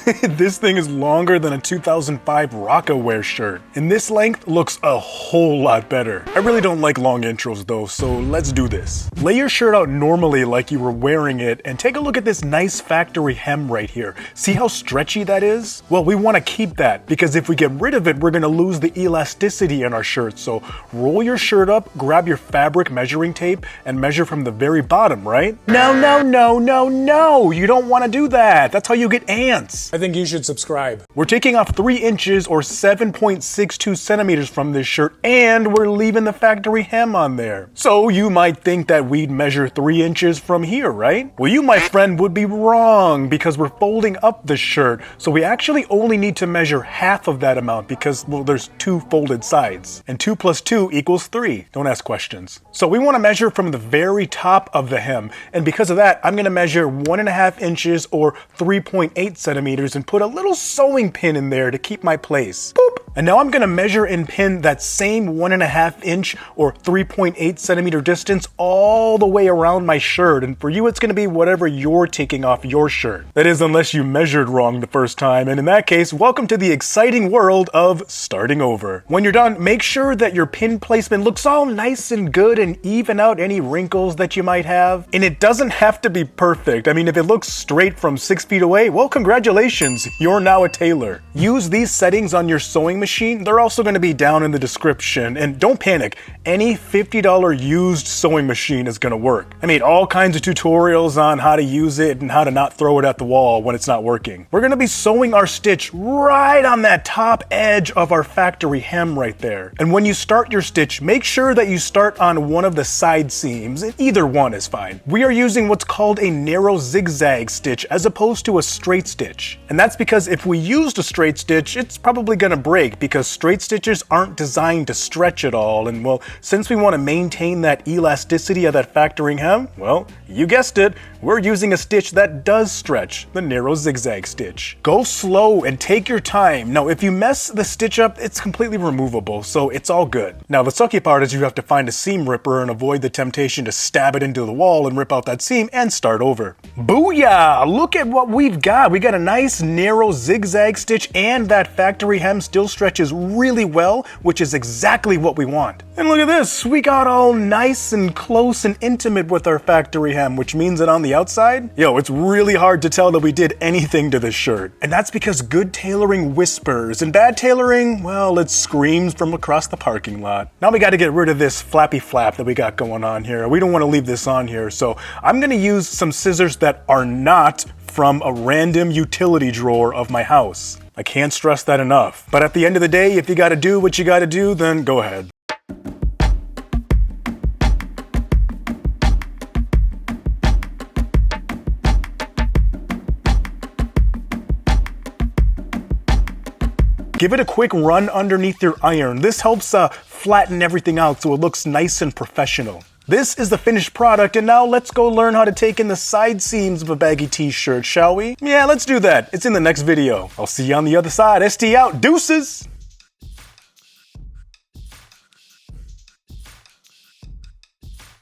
This thing is longer than a 2005 Rockaware shirt, and this length looks a whole lot better. I really don't like long intros though, so let's do this. Lay your shirt out normally like you were wearing it, and take a look at this nice factory hem right here. See how stretchy that is? Well, we want to keep that, because if we get rid of it, we're going to lose the elasticity in our shirt. So roll your shirt up, grab your fabric measuring tape, and measure from the very bottom, right? No, you don't want to do that. That's how you get ants. I think you should subscribe. We're taking off 3 inches or 7.62 centimeters from this shirt, and we're leaving the factory hem on there. So you might think that we'd measure 3 inches from here, right? Well, you, my friend, would be wrong, because we're folding up the shirt, so we actually only need to measure half of that amount because, well, there's 2 folded sides, and 2 plus 2 equals 3. Don't ask questions. So we want to measure from the very top of the hem, and because of that, I'm going to measure 1.5 inches or 3.8 centimeters and put a little sewing pin in there to keep my place. Boop! And now I'm going to measure and pin that same 1.5 inch or 3.8 centimeter distance all the way around my shirt, and for you it's going to be whatever you're taking off your shirt. That is, unless you measured wrong the first time, and in that case, welcome to the exciting world of starting over. When you're done, make sure that your pin placement looks all nice and good and even out any wrinkles that you might have. And it doesn't have to be perfect. I mean, if it looks straight from 6 feet away, well, congratulations, you're now a tailor. Use these settings on your sewing machine. They're also going to be down in the description. And don't panic, any $50 used sewing machine is going to work. I made all kinds of tutorials on how to use it and how to not throw it at the wall when it's not working. We're going to be sewing our stitch right on that top edge of our factory hem right there. And when you start your stitch, make sure that you start on one of the side seams. Either one is fine. We are using what's called a narrow zigzag stitch as opposed to a straight stitch. And that's because if we used a straight stitch, it's probably going to break, because straight stitches aren't designed to stretch at all. And well, since we want to maintain that elasticity of that factory hem, well, you guessed it, we're using a stitch that does stretch, the narrow zigzag stitch. Go slow and take your time. Now, if you mess the stitch up, it's completely removable, so it's all good. Now, the sucky part is you have to find a seam ripper and avoid the temptation to stab it into the wall and rip out that seam and start over. Booyah! Look at what we've got. We got a nice narrow zigzag stitch, and that factory hem still stretches really well, which is exactly what we want. And look at this, we got all nice and close and intimate with our factory hem, which means that on the outside, it's really hard to tell that we did anything to this shirt. And that's because good tailoring whispers, and bad tailoring, well, it screams from across the parking lot. Now we got to get rid of this flappy flap that we got going on here. We don't want to leave this on here, so I'm going to use some scissors that are not from a random utility drawer of my house. I can't stress that enough. But at the end of the day, if you got to do what you got to do, then go ahead. Give it a quick run underneath your iron. This helps flatten everything out so it looks nice and professional. This is the finished product, and now let's go learn how to take in the side seams of a baggy t-shirt, shall we? Yeah, let's do that. It's in the next video. I'll see you on the other side. ST out. Deuces!